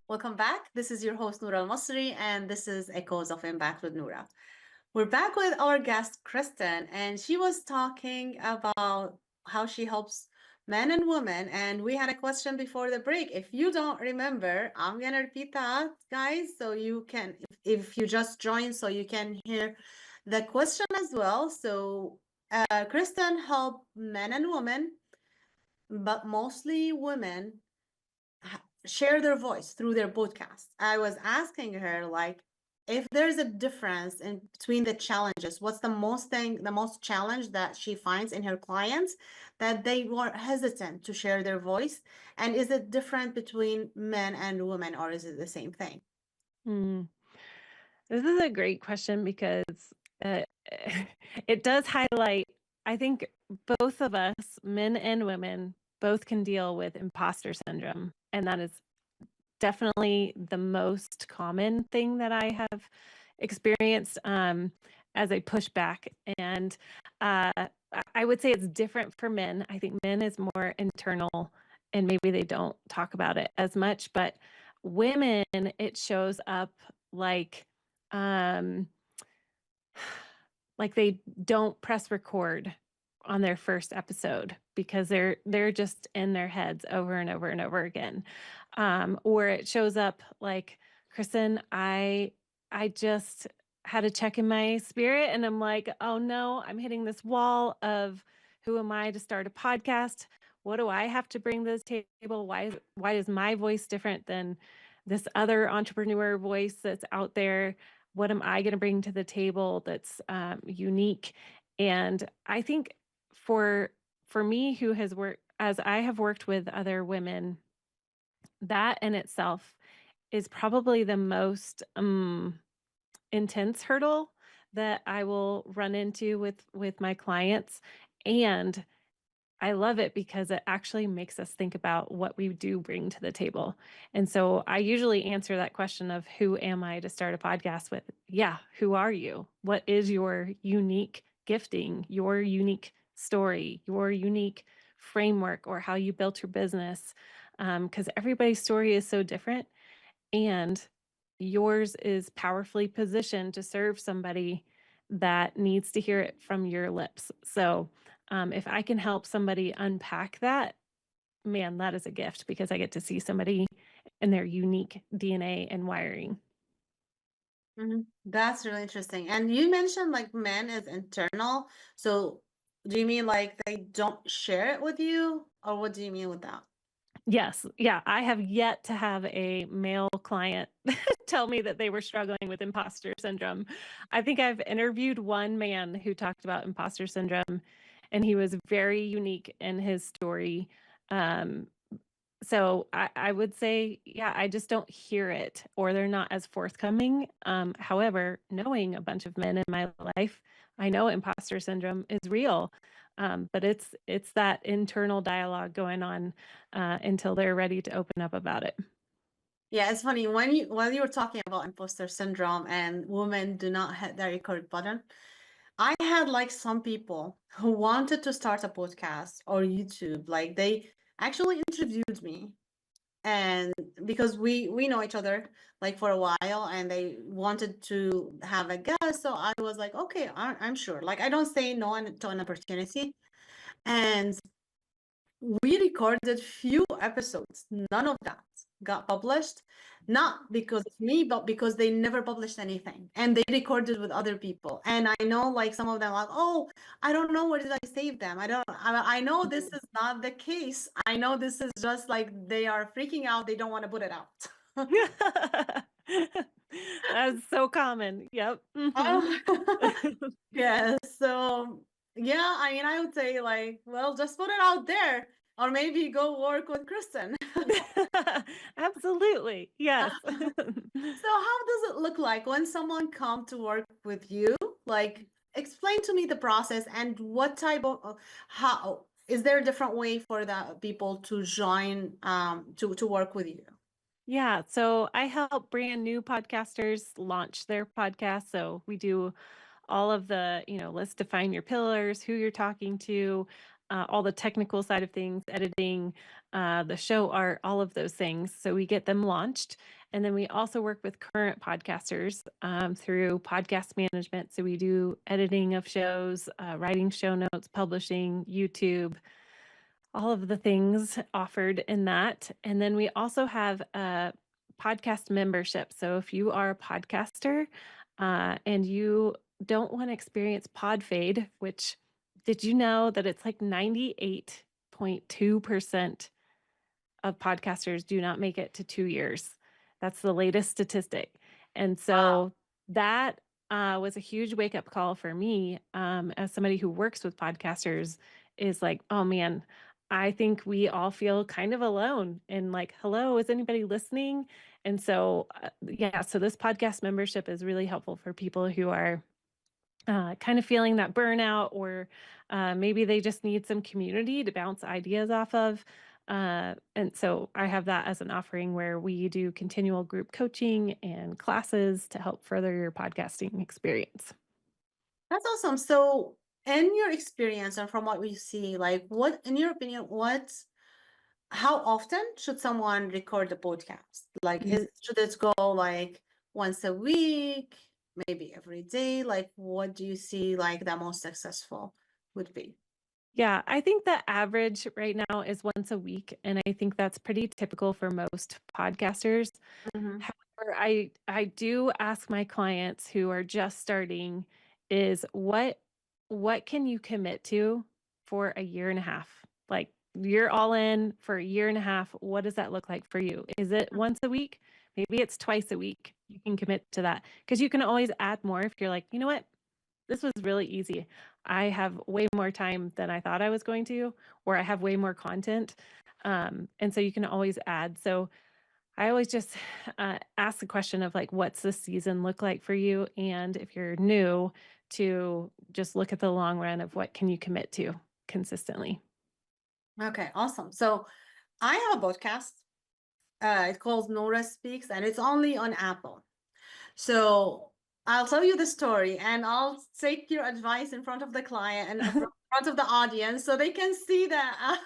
Welcome back. This is your host, Noura Almasri, and this is Echoes of Impact with Noura. We're back with our guest, Kristin, and she was talking about how she helps men and women. And we had a question before the break. If you don't remember, I'm going to repeat that, guys, so you can, if you just joined, so you can hear the question as well. So, Kristin helped men and women, but mostly women share their voice through their podcast. I was asking her like if there's a difference in between the challenges, what's the most challenge that she finds in her clients that they were hesitant to share their voice, and is it different between men and women or is it the same thing? Hmm. This is a great question because uh, it does highlight, I think both of us, men and women, both can deal with imposter syndrome. And that is definitely the most common thing that I have experienced as a pushback. And uh, I would say it's different for men. I think men is more internal and maybe they don't talk about it as much, but women, it shows up like, um, like they don't press record on their first episode because they're just in their heads over and over and over again. Or it shows up like, Kristin, I just had a check in my spirit and I'm like, oh no, I'm hitting this wall of who am I to start a podcast? What do I have to bring to the table? Why is my voice different than this other entrepreneur voice that's out there? What am I going to bring to the table that's unique? And I think for for me, who has worked as I have worked with other women, that in itself is probably the most intense hurdle that I will run into with my clients. And I love it because it actually makes us think about what we do bring to the table. And so I usually answer that question of who am I to start a podcast with? Yeah, who are you? What is your unique gifting, your unique story, your unique framework, or how you built your business? Because everybody's story is so different. And yours is powerfully positioned to serve somebody that needs to hear it from your lips. So, if I can help somebody unpack that, man, that is a gift because I get to see somebody and their unique DNA and wiring. That's really interesting. And you mentioned like men is internal. So do you mean like they don't share it with you, or what do you mean with that? Yes. Yeah. I have yet to have a male client tell me that they were struggling with imposter syndrome. I think I've interviewed one man who talked about imposter syndrome, and he was very unique in his story. Um, so I would say, yeah, I just don't hear it or they're not as forthcoming. However, knowing a bunch of men in my life, I know imposter syndrome is real. But it's that internal dialogue going on until they're ready to open up about it. Yeah, it's funny when you were talking about imposter syndrome and women do not hit the record button. I had like some people who wanted to start a podcast or YouTube. Like they actually interviewed me, and because we know each other like for a while, and they wanted to have a guest, so I was like, okay, I'm sure. Like I don't say no to an opportunity, and we recorded few episodes. None of that got published, not because of me, but because they never published anything. And they recorded with other people. And I know like some of them like, oh, I don't know where did I save them. I know this is not the case. I know this is just like they are freaking out. They don't want to put it out. That's so common. Yep. Oh, yeah. So yeah, I mean, I would say like, well, just put it out there, or maybe go work with Kristen. Absolutely. Yes. So how does it look like when someone come to work with you? Like, explain to me the process and what type of how is there a different way for the people to join to work with you? Yeah, so I help brand new podcasters launch their podcast. So we do all of the, let's define your pillars, who you're talking to, all the technical side of things, editing, the show art, all of those things. So we get them launched. And then we also work with current podcasters through podcast management. So we do editing of shows, writing show notes, publishing, YouTube, all of the things offered in that. And then we also have a podcast membership. So if you are a podcaster and you don't want to experience pod fade, which did you know that it's like 98.2% of podcasters do not make it to 2 years? That's the latest statistic. And Wow. so that was a huge wake up call for me as somebody who works with podcasters is like, oh man, I think we all feel kind of alone and like, hello, is anybody listening? And so, yeah, so this podcast membership is really helpful for people who are kind of feeling that burnout, or maybe they just need some community to bounce ideas off of. And so I have that as an offering where we do continual group coaching and classes to help further your podcasting experience. That's awesome. So, in your experience and from what we see, like, what, in your opinion, how often should someone record a podcast? Like, should it go like once a week, maybe every day? Like, what do you see like the most successful would be? Yeah, I think the average right now is once a week, and I think that's pretty typical for most podcasters. Mm-hmm. However, I do ask my clients who are just starting is what can you commit to for a year and a half? Like you're all in for a year and a half. What does that look like for you? Is it once a week? Maybe it's twice a week. You can commit to that because you can always add more if you're like, you know what? This was really easy. I have way more time than I thought I was going to, or I have way more content. And so you can always add. So I always just ask the question of like, what's the season look like for you? And if you're new, to just look at the long run of what can you commit to consistently. Okay, awesome. So, I have a podcast. It calls Nora Speaks, and it's only on Apple. So I'll tell you the story and I'll take your advice in front of the client and in front of the audience so they can see that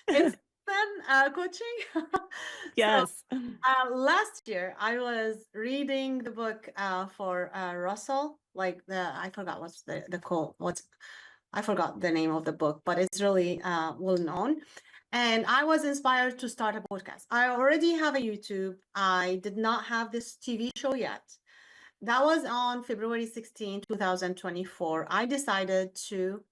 it's then coaching. So Yes. last year I was reading the book for Russell, like I forgot what's the quote, I forgot the name of the book, but it's really well known. And I was inspired to start a podcast. I already have a YouTube. I did not have this TV show yet. That was on February 16, 2024. I decided to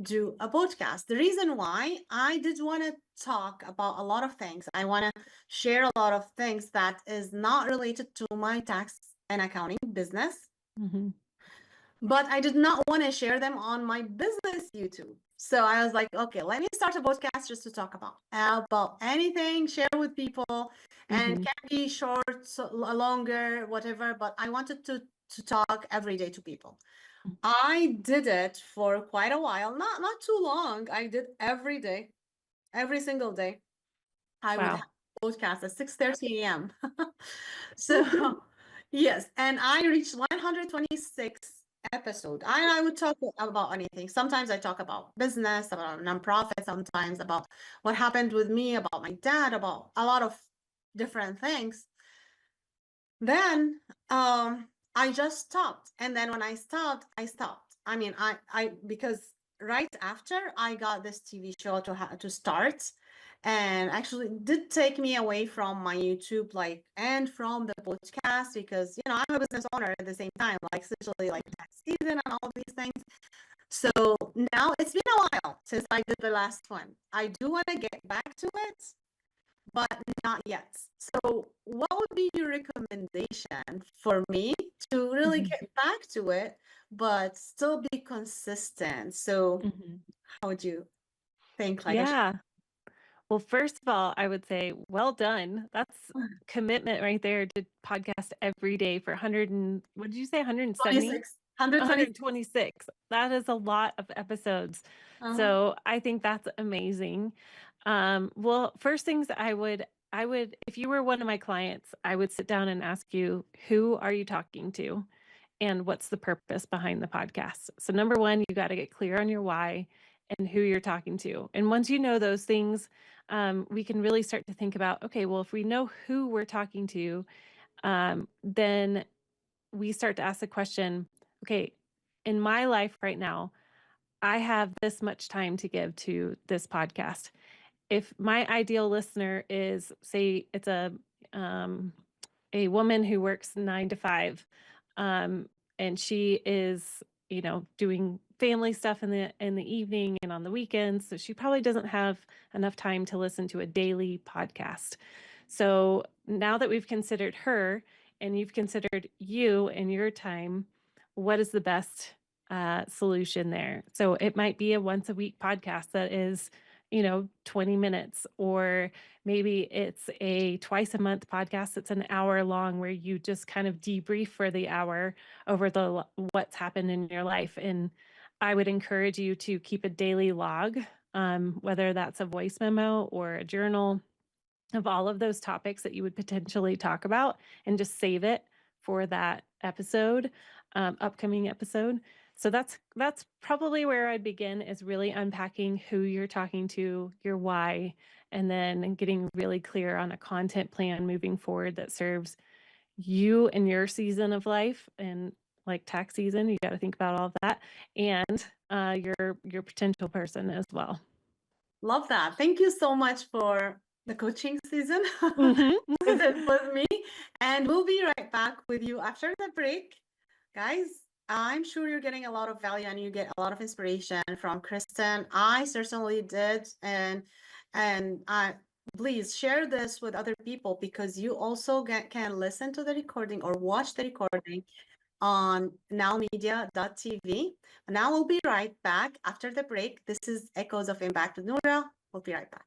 do a podcast. The reason why I did want to talk about a lot of things. I want to share a lot of things that is not related to my tax and accounting business. Mm-hmm. But I did not want to share them on my business YouTube. So I was like, okay, let me start a podcast just to talk about anything, share with people, and it can be short, longer, whatever. But I wanted to talk every day to people. I did it for quite a while, not too long. I did every day, every single day. I would have Wow. a podcast at 6:30 a.m. So yes, and I reached 126 episode. I would talk about anything. Sometimes I talk about business, about nonprofit, sometimes about what happened with me, about my dad, about a lot of different things. Then I just stopped. And then when I stopped, I stopped. I mean, I because right after I got this TV show to start, and actually it did take me away from my YouTube, like, and from the podcast, because I'm a business owner at the same time, like especially like tax season and all these things. So now it's been a while since I did the last one. I do want to get back to it, but not yet. So what would be your recommendation for me to really get back to it, but still be consistent? So how would you think like Yeah. Well, first of all, I would say, well done. That's commitment right there to podcast every day for 100 and what did you say, 170? 26, 120? 126. That is a lot of episodes. Uh-huh. So I think that's amazing. Well, first things I would, if you were one of my clients, I would sit down and ask you, who are you talking to? And what's the purpose behind the podcast? So number one, you got to get clear on your why and who you're talking to. And once you know those things, we can really start to think about, okay, well, if we know who we're talking to, then we start to ask the question, okay, in my life right now, I have this much time to give to this podcast. If my ideal listener is, say, it's a woman who works 9 to 5, and she is, doing family stuff in the evening and on the weekends, so she probably doesn't have enough time to listen to a daily podcast. So now that we've considered her and you've considered you and your time, what is the best solution there? So it might be a once a week podcast that is 20 minutes, or maybe it's a twice a month podcast that's an hour long where you just kind of debrief for the hour over what's happened in your life. And I would encourage you to keep a daily log, whether that's a voice memo or a journal of all of those topics that you would potentially talk about, and just save it for that episode, upcoming episode. So that's probably where I'd begin, is really unpacking who you're talking to, your why, and then getting really clear on a content plan moving forward that serves you and your season of life. And like tax season, you got to think about all of that, and your potential person as well. Love that. Thank you so much for the coaching season with me. And we'll be right back with you after the break. Guys, I'm sure you're getting a lot of value and you get a lot of inspiration from Kristin. I certainly did. And please share this with other people, because you also can listen to the recording or watch the recording on nowmedia.tv. Now we'll be right back after the break. This is Echoes of Impact with Noura. We'll be right back.